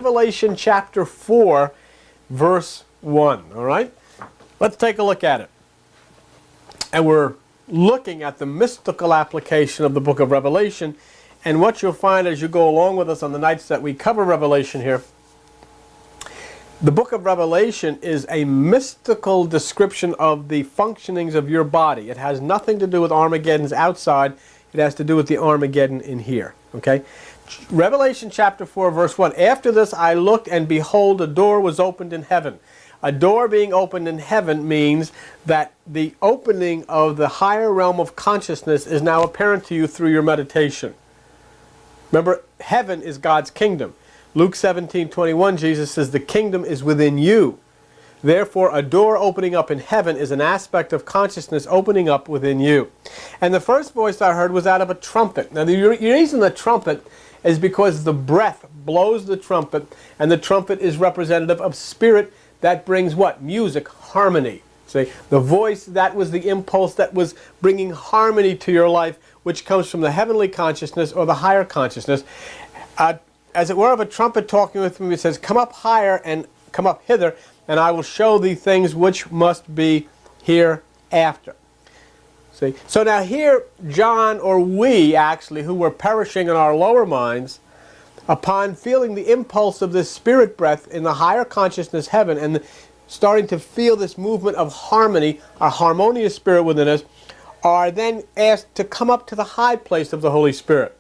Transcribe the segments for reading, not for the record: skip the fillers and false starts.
Revelation chapter 4, verse 1. All right? Let's take a look at it. And we're looking at the mystical application of the book of Revelation. And what you'll find as you go along with us on the nights that we cover Revelation here, the book of Revelation is a mystical description of the functionings of your body. It has nothing to do with Armageddon's outside. It has to do with the Armageddon in here. Okay? Revelation chapter 4, verse 1. After this I looked, and behold, a door was opened in heaven. A door being opened in heaven means that the opening of the higher realm of consciousness is now apparent to you through your meditation. Remember, heaven is God's kingdom. Luke 17:21, Jesus says, the kingdom is within you. Therefore, a door opening up in heaven is an aspect of consciousness opening up within you. And the first voice I heard was out of a trumpet. Now, the reason the trumpet is because the breath blows the trumpet, and the trumpet is representative of spirit that brings what? Music, harmony. See, the voice, that was the impulse that was bringing harmony to your life, which comes from the heavenly consciousness or the higher consciousness. As it were of a trumpet talking with me, it says, come up higher and come up hither, and I will show thee things which must be hereafter. See? So now here, John, or we actually, who were perishing in our lower minds, upon feeling the impulse of this spirit breath in the higher consciousness heaven, and starting to feel this movement of harmony, a harmonious spirit within us, are then asked to come up to the high place of the Holy Spirit.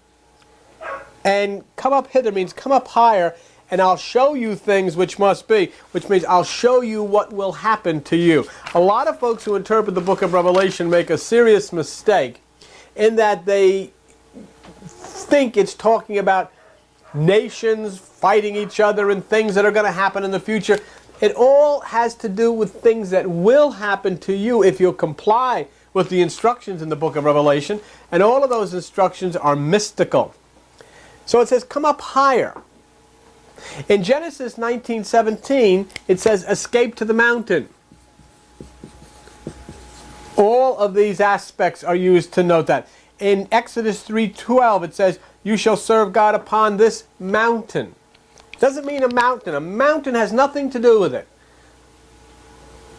And come up hither means come up higher, and I'll show you things which must be, which means I'll show you what will happen to you. A lot of folks who interpret the book of Revelation make a serious mistake in that they think it's talking about nations fighting each other and things that are going to happen in the future. It all has to do with things that will happen to you if you'll comply with the instructions in the book of Revelation, and all of those instructions are mystical. So it says, come up higher. In Genesis 19:17, it says, escape to the mountain. All of these aspects are used to note that. In Exodus 3:12, it says, you shall serve God upon this mountain. Doesn't mean a mountain. A mountain has nothing to do with it.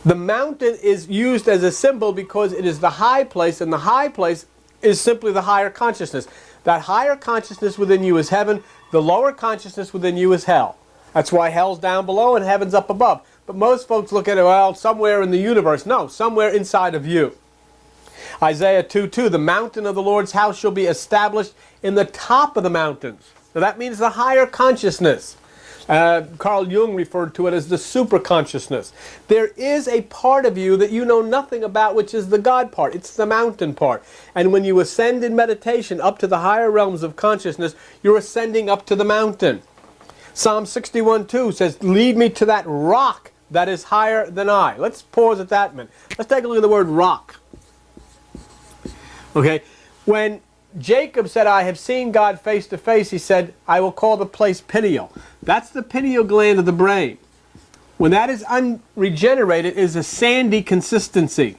The mountain is used as a symbol because it is the high place, and the high place is simply the higher consciousness. That higher consciousness within you is heaven. The lower consciousness within you is hell. That's why hell's down below and heaven's up above. But most folks look at it, well, somewhere in the universe. No, somewhere inside of you. Isaiah 2:2, the mountain of the Lord's house shall be established in the top of the mountains. Now that means the higher consciousness. Carl Jung referred to it as the superconsciousness. There is a part of you that you know nothing about, which is the God part. It's the mountain part. And when you ascend in meditation up to the higher realms of consciousness, you're ascending up to the mountain. Psalm 61:2 says, lead me to that rock that is higher than I. Let's pause at that minute. Let's take a look at the word rock. Okay, when Jacob said, I have seen God face to face, he said, I will call the place pineal. That's the pineal gland of the brain. When that is unregenerated, it is a sandy consistency.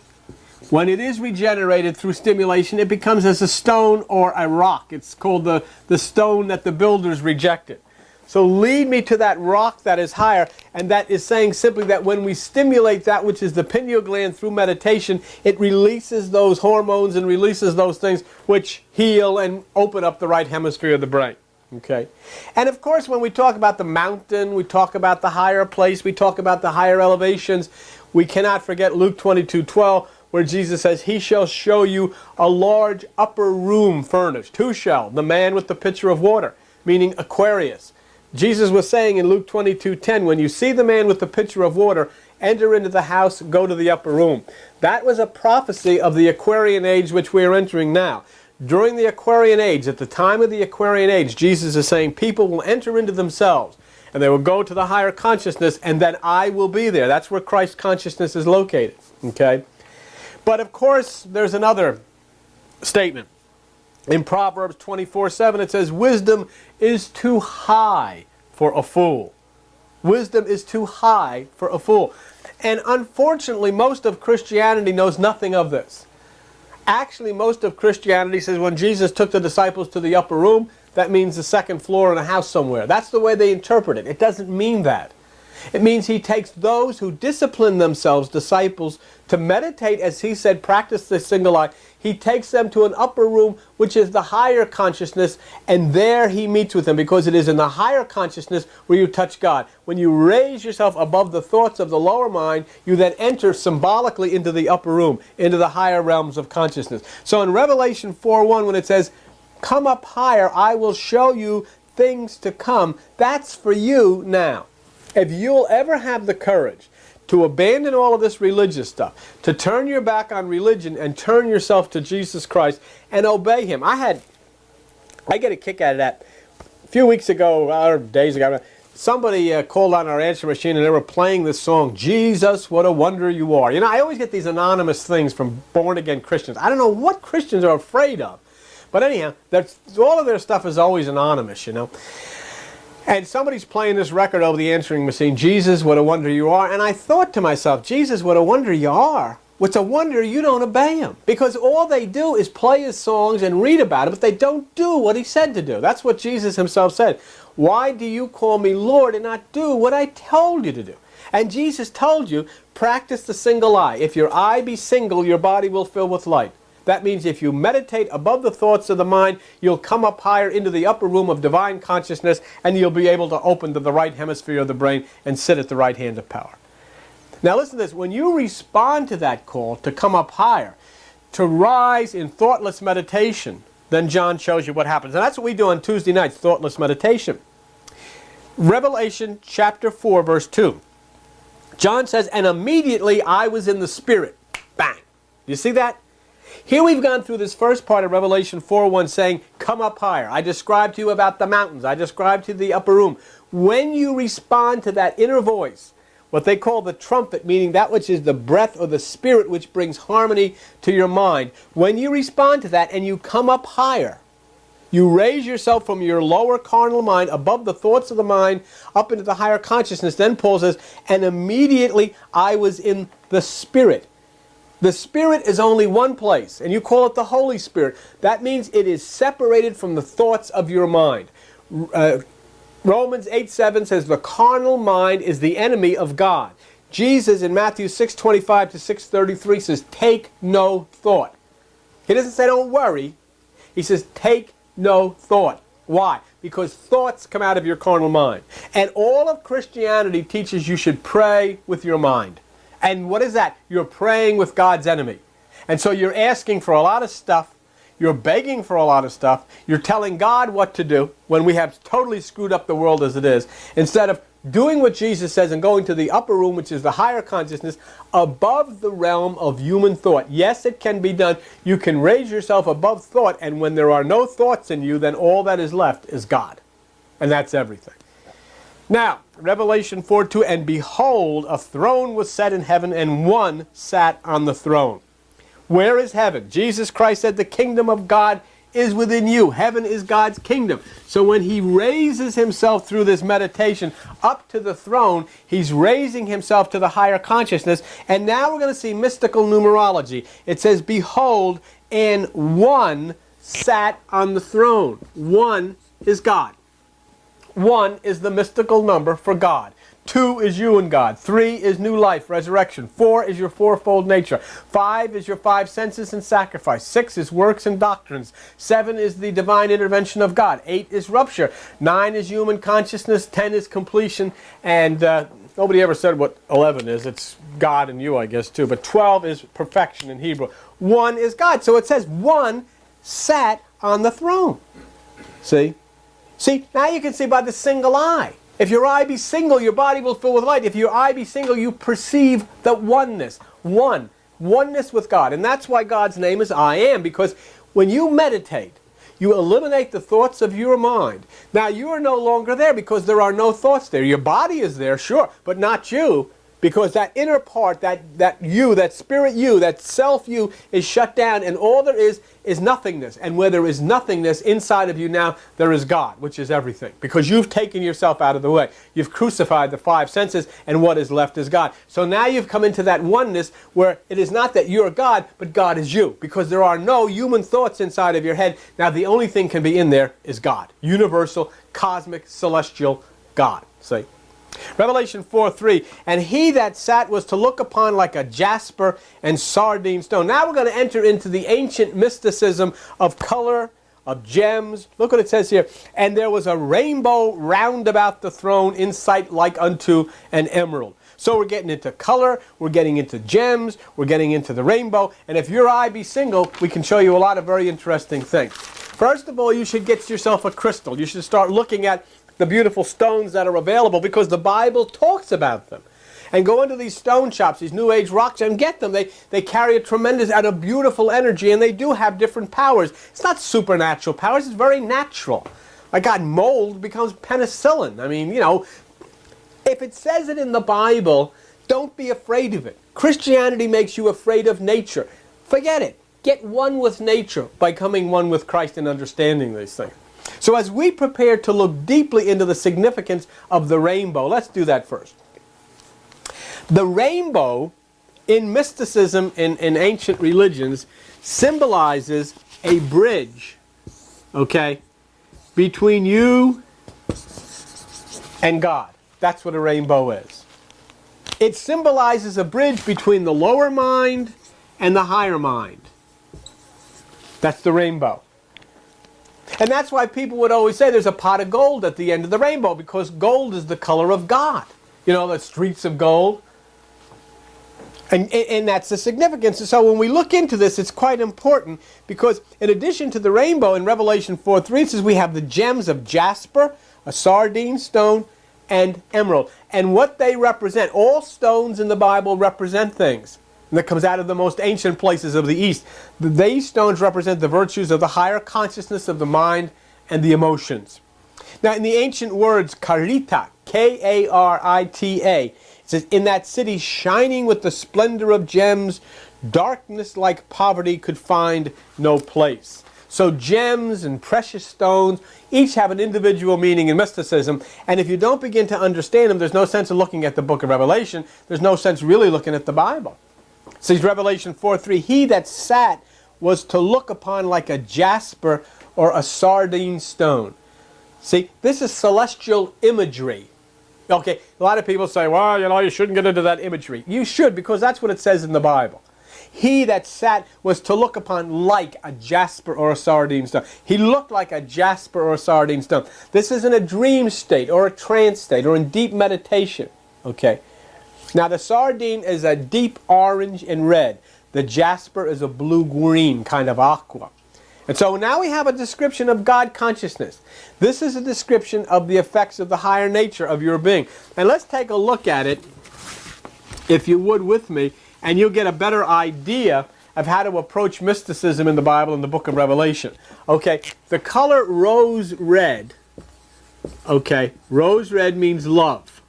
When it is regenerated through stimulation, it becomes as a stone or a rock. It's called the stone that the builders rejected. So lead me to that rock that is higher, and that is saying simply that when we stimulate that which is the pineal gland through meditation, it releases those hormones and releases those things which heal and open up the right hemisphere of the brain. Okay? And of course, when we talk about the mountain, we talk about the higher place, we talk about the higher elevations, we cannot forget Luke 22:12, where Jesus says, he shall show you a large upper room furnished. Who shall? The man with the pitcher of water, meaning Aquarius. Jesus was saying in Luke 22:10, when you see the man with the pitcher of water, enter into the house, go to the upper room. That was a prophecy of the Aquarian age which we are entering now. During the Aquarian age, at the time of the Aquarian age, Jesus is saying people will enter into themselves, and they will go to the higher consciousness, and then I will be there. That's where Christ consciousness is located. Okay? But of course, there's another statement. In Proverbs 24:7, it says, wisdom is too high for a fool. Wisdom is too high for a fool. And unfortunately, most of Christianity knows nothing of this. Actually, most of Christianity says when Jesus took the disciples to the upper room, that means the second floor in a house somewhere. That's the way they interpret it. It doesn't mean that. It means he takes those who discipline themselves, disciples, to meditate, as he said, practice the single eye. He takes them to an upper room, which is the higher consciousness, and there he meets with them, because it is in the higher consciousness where you touch God. When you raise yourself above the thoughts of the lower mind, you then enter symbolically into the upper room, into the higher realms of consciousness. So in Revelation 4:1, when it says, come up higher, I will show you things to come, that's for you now. If you'll ever have the courage to abandon all of this religious stuff, to turn your back on religion and turn yourself to Jesus Christ and obey Him. I get a kick out of that. A few weeks ago, or days ago, somebody called on our answer machine and they were playing this song, Jesus, what a wonder you are. You know, I always get these anonymous things from born-again Christians. I don't know what Christians are afraid of. But anyhow, all of their stuff is always anonymous, you know. And somebody's playing this record over the answering machine, Jesus, what a wonder you are. And I thought to myself, Jesus, what a wonder you are. What's a wonder you don't obey Him. Because all they do is play His songs and read about Him, but they don't do what He said to do. That's what Jesus Himself said. Why do you call me Lord and not do what I told you to do? And Jesus told you, practice the single eye. If your eye be single, your body will fill with light. That means if you meditate above the thoughts of the mind, you'll come up higher into the upper room of divine consciousness, and you'll be able to open to the right hemisphere of the brain and sit at the right hand of power. Now listen to this. When you respond to that call to come up higher, to rise in thoughtless meditation, then John shows you what happens. And that's what we do on Tuesday nights, thoughtless meditation. Revelation chapter 4, verse 2. John says, and immediately I was in the Spirit. Bang. You see that? Here we've gone through this first part of Revelation 4:1 saying, come up higher. I described to you about the mountains. I described to you the upper room. When you respond to that inner voice, what they call the trumpet, meaning that which is the breath or the spirit which brings harmony to your mind, when you respond to that and you come up higher, you raise yourself from your lower carnal mind above the thoughts of the mind up into the higher consciousness. Then Paul says, and immediately I was in the Spirit. The Spirit is only one place, and you call it the Holy Spirit. That means it is separated from the thoughts of your mind. Romans 8:7 says the carnal mind is the enemy of God. Jesus in Matthew 6:25 to 6:33 says, take no thought. He doesn't say don't worry. He says take no thought. Why? Because thoughts come out of your carnal mind. And all of Christianity teaches you should pray with your mind. And what is that? You're praying with God's enemy. And so you're asking for a lot of stuff. You're begging for a lot of stuff. You're telling God what to do when we have totally screwed up the world as it is. Instead of doing what Jesus says and going to the upper room, which is the higher consciousness, above the realm of human thought. Yes, it can be done. You can raise yourself above thought, and when there are no thoughts in you, then all that is left is God. And that's everything. Now, Revelation 4:2, and behold, a throne was set in heaven, and one sat on the throne. Where is heaven? Jesus Christ said the kingdom of God is within you. Heaven is God's kingdom. So when He raises Himself through this meditation up to the throne, He's raising Himself to the higher consciousness. And now we're going to see mystical numerology. It says, behold, and one sat on the throne. One is God. 1 is the mystical number for God. 2 is you and God. 3 is new life, resurrection. 4 is your fourfold nature. 5 is your 5 senses and sacrifice. 6 is works and doctrines. 7 is the divine intervention of God. 8 is rupture. 9 is human consciousness. 10 is completion. And nobody ever said what 11 is. It's God and you, I guess, too. But 12 is perfection in Hebrew. 1 is God. So it says 1 sat on the throne. See? See, now you can see by the single eye. If your eye be single, your body will fill with light. If your eye be single, you perceive the oneness. Oneness with God. And that's why God's name is I Am, because when you meditate, you eliminate the thoughts of your mind. Now, you are no longer there because there are no thoughts there. Your body is there, sure, but not you. Because that inner part, that you, that spirit you, that self you is shut down, and all there is nothingness. And where there is nothingness inside of you now, there is God, which is everything. Because you've taken yourself out of the way. You've crucified the five senses, and what is left is God. So now you've come into that oneness where it is not that you're God, but God is you. Because there are no human thoughts inside of your head. Now the only thing can be in there is God. Universal, cosmic, celestial God. See? Revelation 4:3, and he that sat was to look upon like a jasper and sardine stone. Now we're going to enter into the ancient mysticism of color, of gems. Look what it says here. And there was a rainbow round about the throne in sight like unto an emerald. So we're getting into color, we're getting into gems, we're getting into the rainbow. And if your eye be single, we can show you a lot of very interesting things. First of all, you should get yourself a crystal. You should start looking at the beautiful stones that are available because the Bible talks about them. And go into these stone shops, these New Age rocks, and get them. They carry a tremendous and a beautiful energy, and they do have different powers. It's not supernatural powers, it's very natural. Like God, mold becomes penicillin. I mean, you know, if it says it in the Bible, don't be afraid of it. Christianity makes you afraid of nature. Forget it. Get one with nature by coming one with Christ and understanding these things. So as we prepare to look deeply into the significance of the rainbow, let's do that first. The rainbow in mysticism in ancient religions symbolizes a bridge, okay, between you and God. That's what a rainbow is. It symbolizes a bridge between the lower mind and the higher mind. That's the rainbow. And that's why people would always say there's a pot of gold at the end of the rainbow, because gold is the color of God. You know, the streets of gold. And that's the significance. And so when we look into this, it's quite important, because in addition to the rainbow in Revelation 4:3, it says we have the gems of Jasper, a sardine stone, and emerald. And what they represent, all stones in the Bible represent things. And that comes out of the most ancient places of the East. These stones represent the virtues of the higher consciousness of the mind and the emotions. Now in the ancient words, karita, K-A-R-I-T-A, it says, in that city shining with the splendor of gems, darkness like poverty could find no place. So gems and precious stones each have an individual meaning in mysticism, and if you don't begin to understand them, there's no sense in looking at the book of Revelation. There's no sense really looking at the Bible. It says Revelation 4:3, he that sat was to look upon like a jasper or a sardine stone. See, this is celestial imagery. Okay, a lot of people say, well, you know, you shouldn't get into that imagery. You should, because that's what it says in the Bible. He that sat was to look upon like a jasper or a sardine stone. He looked like a jasper or a sardine stone. This is in a dream state or a trance state or in deep meditation. Okay. Now the sardine is a deep orange and red. The jasper is a blue-green kind of aqua. And so now we have a description of God consciousness. This is a description of the effects of the higher nature of your being. And let's take a look at it, if you would with me, and you'll get a better idea of how to approach mysticism in the Bible in the book of Revelation. Okay, the color rose red, okay, rose red means love.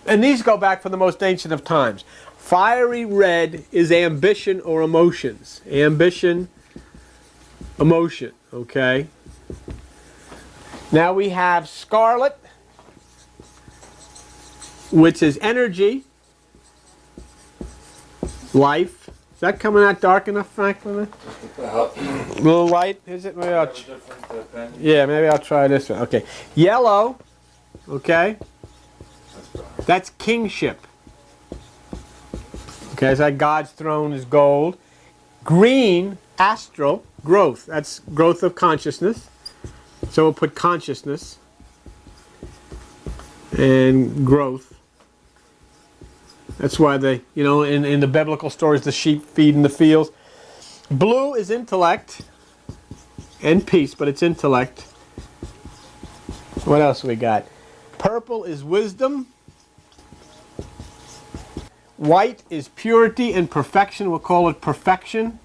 And these go back from the most ancient of times. Fiery red is ambition or emotions. Ambition, emotion, okay? Now we have scarlet, which is energy, life. Is that coming out dark enough, Franklin? A little light, is it? Maybe maybe I'll try this one. Okay. Yellow, okay? That's kingship. Okay, it's like God's throne is gold. Green, astral, growth. That's growth of consciousness. So we'll put consciousness and growth. That's why they, you know, in the biblical stories, the sheep feed in the fields. Blue is intellect and peace, but it's intellect. What else we got? Purple is wisdom. White is purity and perfection. We'll call it perfection.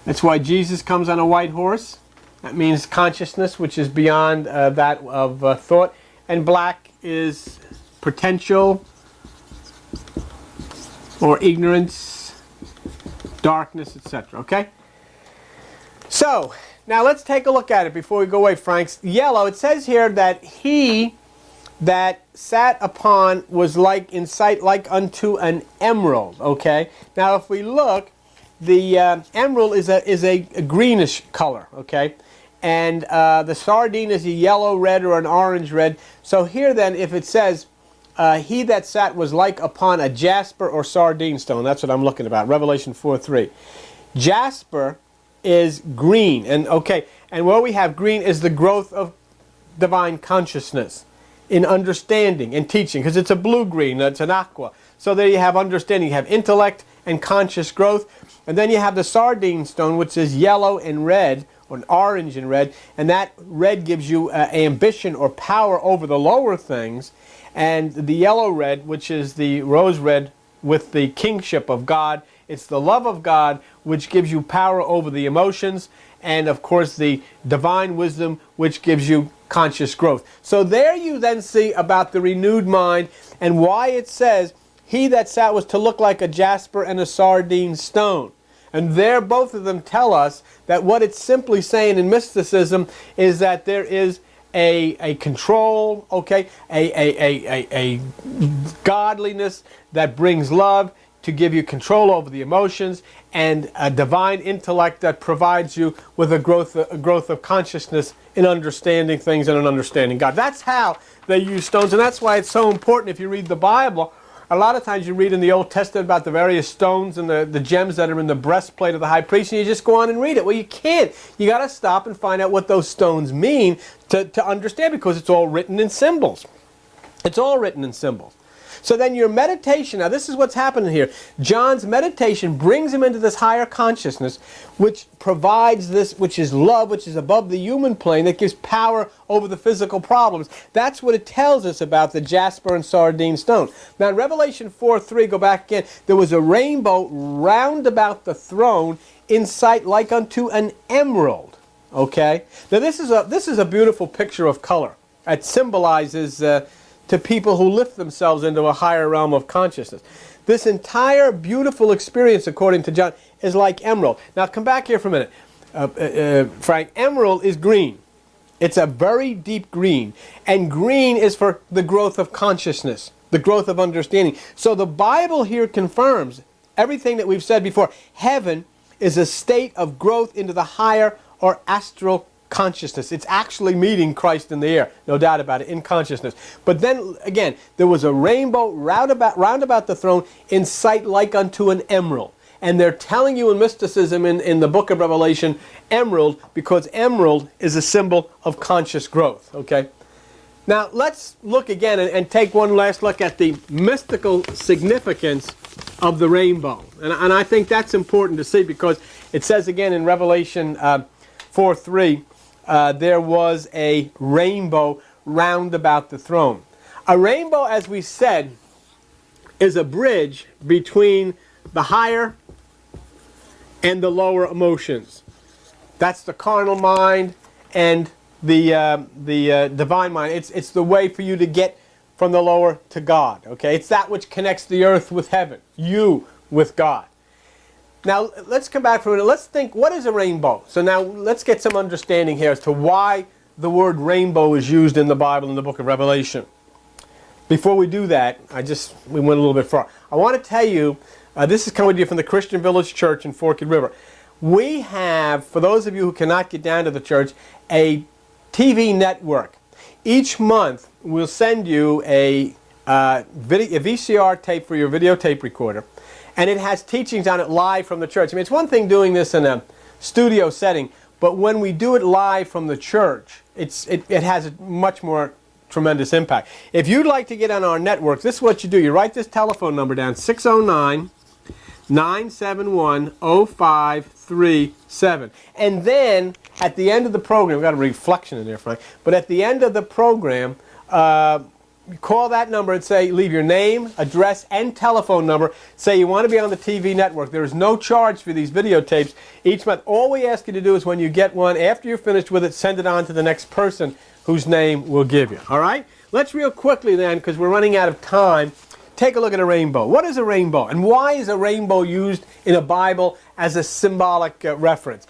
That's why Jesus comes on a white horse. That means consciousness, which is beyond that of thought. And black is potential, or ignorance, darkness, etc. Okay? So, now let's take a look at it before we go away, Franks. Yellow, it says here that he that sat upon was like in sight like unto an emerald. Okay? Now if we look, the emerald is a greenish color. Okay? And the sardine is a yellow red or an orange red. So here then, if it says, he that sat was like upon a jasper or sardine stone. That's what I'm looking about. Revelation 4:3. Jasper is green. And okay, and where we have green is the growth of divine consciousness in understanding and teaching. Because it's a blue-green. It's an aqua. So there you have understanding. You have intellect and conscious growth. And then you have the sardine stone, which is yellow and red, or an orange and red. And that red gives you ambition or power over the lower things. And the yellow red, which is the rose red with the kingship of God, it's the love of God which gives you power over the emotions, and of course the divine wisdom which gives you conscious growth. So there you then see about the renewed mind and why it says he that sat was to look like a jasper and a sardine stone. And there both of them tell us that what it's simply saying in mysticism is that there is a control, okay, a godliness that brings love to give you control over the emotions, and a divine intellect that provides you with a growth of consciousness in understanding things and in understanding God. That's how they use stones, and that's why it's so important if you read the Bible. A lot of times you read in the Old Testament about the various stones and the gems that are in the breastplate of the high priest, and you just go on and read it. Well, you can't. You got to stop and find out what those stones mean to understand, because it's all written in symbols. It's all written in symbols. So then your meditation, now this is what's happening here. John's meditation brings him into this higher consciousness, which provides this, which is love, which is above the human plane, that gives power over the physical problems. That's what it tells us about the jasper and sardine stone. Now in Revelation 4:3, go back again, there was a rainbow round about the throne in sight like unto an emerald. Okay? Now this is a beautiful picture of color. It symbolizes to people who lift themselves into a higher realm of consciousness. This entire beautiful experience, according to John, is like emerald. Now come back here for a minute, Frank. Emerald is green. It's a very deep green. And green is for the growth of consciousness, the growth of understanding. So the Bible here confirms everything that we've said before. Heaven is a state of growth into the higher or astral consciousness. It's actually meeting Christ in the air, no doubt about it, in consciousness. But then again, there was a rainbow round about the throne in sight like unto an emerald. And they're telling you in mysticism in the book of Revelation, emerald, because emerald is a symbol of conscious growth. Okay? Now let's look again and take one last look at the mystical significance of the rainbow. And I think that's important to see, because it says again in Revelation 4:3, there was a rainbow round about the throne. A rainbow, as we said, is a bridge between the higher and the lower emotions. That's the carnal mind and the divine mind. It's the way for you to get from the lower to God. Okay, it's that which connects the earth with heaven, you with God. Now, let's come back for a minute. Let's think, what is a rainbow? So now, let's get some understanding here as to why the word rainbow is used in the Bible in the book of Revelation. Before we do that, we went a little bit far. I want to tell you, this is coming to you from the Christian Village Church in Forked River. We have, for those of you who cannot get down to the church, a TV network. Each month, we'll send you a VCR tape for your videotape recorder. And it has teachings on it live from the church. I mean, it's one thing doing this in a studio setting, but when we do it live from the church, it has a much more tremendous impact. If you'd like to get on our network, this is what you do. You write this telephone number down, 609-971-0537. And then, at the end of the program, we've got a reflection in there, Frank, but at the end of the program, call that number and say, leave your name, address, and telephone number. Say you want to be on the TV network. There is no charge for these videotapes each month. All we ask you to do is when you get one, after you're finished with it, send it on to the next person whose name we'll give you. All right? Let's real quickly then, because we're running out of time, take a look at a rainbow. What is a rainbow? And why is a rainbow used in a Bible as a symbolic reference?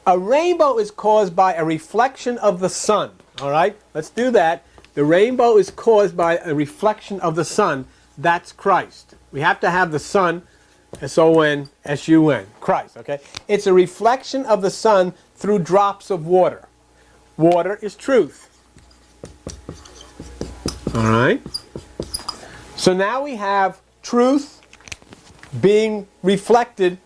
A rainbow is caused by a reflection of the sun. All right, let's do that. The rainbow is caused by a reflection of the sun. That's Christ. We have to have the sun, S-O-N, S-U-N, Christ, okay? It's a reflection of the sun through drops of water. Water is truth. All right? So now we have truth being reflected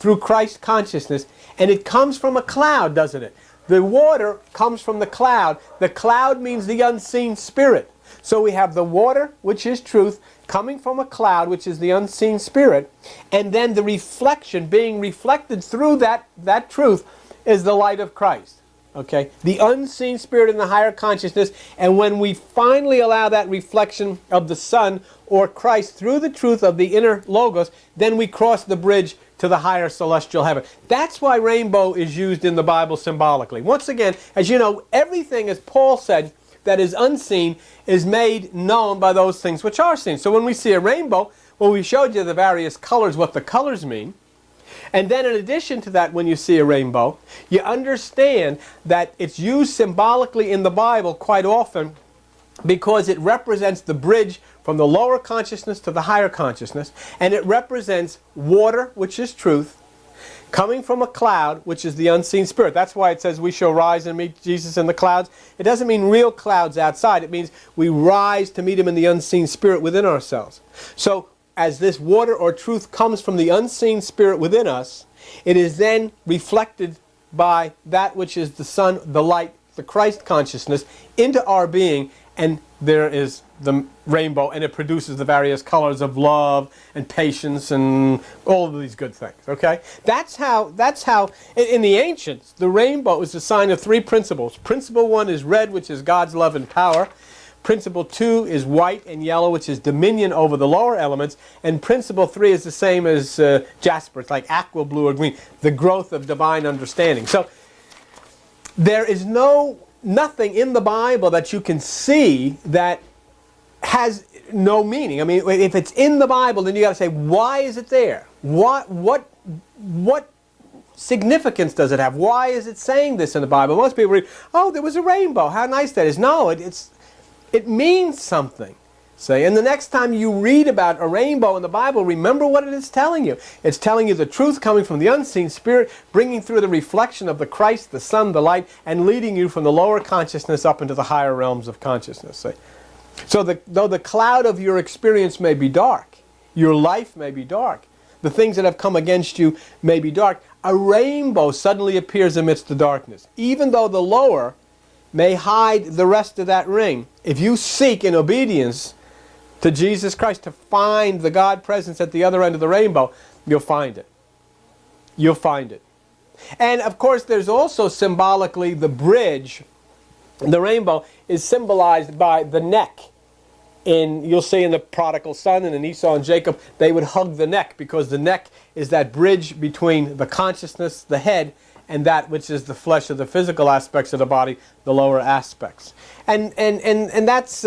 through Christ consciousness, and it comes from a cloud, doesn't it? The water comes from the cloud. The cloud means the unseen spirit. So we have the water, which is truth, coming from a cloud, which is the unseen spirit, and then the reflection, being reflected through that truth, is the light of Christ. Okay? The unseen spirit in the higher consciousness, and when we finally allow that reflection of the sun or Christ through the truth of the inner logos, then we cross the bridge to the higher celestial heaven. That's why rainbow is used in the Bible symbolically. Once again, as you know, everything, as Paul said, that is unseen is made known by those things which are seen. So when we see a rainbow, well, we showed you the various colors, what the colors mean. And then in addition to that, when you see a rainbow, you understand that it's used symbolically in the Bible quite often because it represents the bridge from the lower consciousness to the higher consciousness, and it represents water, which is truth, coming from a cloud, which is the unseen spirit. That's why it says we shall rise and meet Jesus in the clouds. It doesn't mean real clouds outside. It means we rise to meet him in the unseen spirit within ourselves. So as this water or truth comes from the unseen spirit within us, it is then reflected by that which is the sun, the light, the Christ consciousness into our being, and there is the rainbow, and it produces the various colors of love and patience and all of these good things. Okay? That's how in the ancients, the rainbow is a sign of three principles. Principle 1 is red, which is God's love and power. Principle 2 is white and yellow, which is dominion over the lower elements. And principle 3 is the same as Jasper. It's like aqua blue or green, the growth of divine understanding. So there is nothing in the Bible that you can see that has no meaning. I mean, if it's in the Bible, then you got to say, why is it there? What significance does it have? Why is it saying this in the Bible? Most people read, oh, there was a rainbow. How nice that is. No, it means something. See? And the next time you read about a rainbow in the Bible, remember what it is telling you. It's telling you the truth coming from the unseen spirit, bringing through the reflection of the Christ, the sun, the light, and leading you from the lower consciousness up into the higher realms of consciousness. See? So though the cloud of your experience may be dark, your life may be dark, the things that have come against you may be dark, a rainbow suddenly appears amidst the darkness. Even though the lower may hide the rest of that ring, if you seek in obedience to Jesus Christ to find the God presence at the other end of the rainbow, you'll find it. You'll find it. And of course there's also symbolically the bridge. The rainbow is symbolized by the neck. You'll see in the prodigal son and in Esau and Jacob, they would hug the neck because the neck is that bridge between the consciousness, the head, and that which is the flesh of the physical aspects of the body, the lower aspects. And that's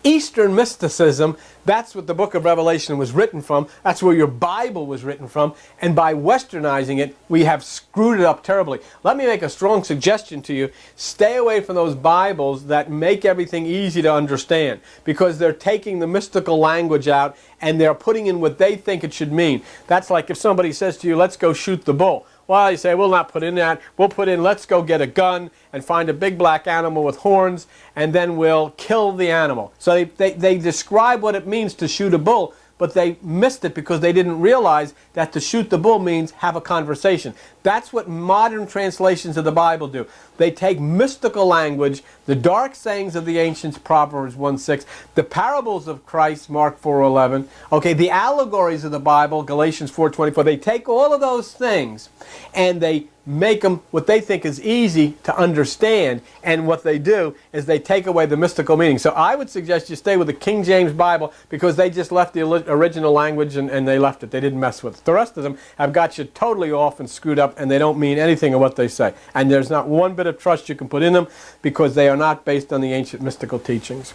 Eastern mysticism. That's what the book of Revelation was written from. That's where your Bible was written from. And by westernizing it, we have screwed it up terribly. Let me make a strong suggestion to you. Stay away from those Bibles that make everything easy to understand, because they're taking the mystical language out and they're putting in what they think it should mean. That's like if somebody says to you, let's go shoot the bull. Well, you say, we'll not put in that. We'll put in, let's go get a gun and find a big black animal with horns, and then we'll kill the animal. So they describe what it means to shoot a bull, but they missed it because they didn't realize that to shoot the bull means have a conversation. That's what modern translations of the Bible do. They take mystical language, the dark sayings of the ancients, Proverbs 1:6, the parables of Christ, Mark 4:11, okay, the allegories of the Bible, Galatians 4:24. They take all of those things and they make them what they think is easy to understand, and what they do is they take away the mystical meaning. So I would suggest you stay with the King James Bible, because they just left the original language and they left it. They didn't mess with it. The rest of them have got you totally off and screwed up, and they don't mean anything of what they say. And there's not one bit of trust you can put in them, because they are not based on the ancient mystical teachings.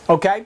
Okay?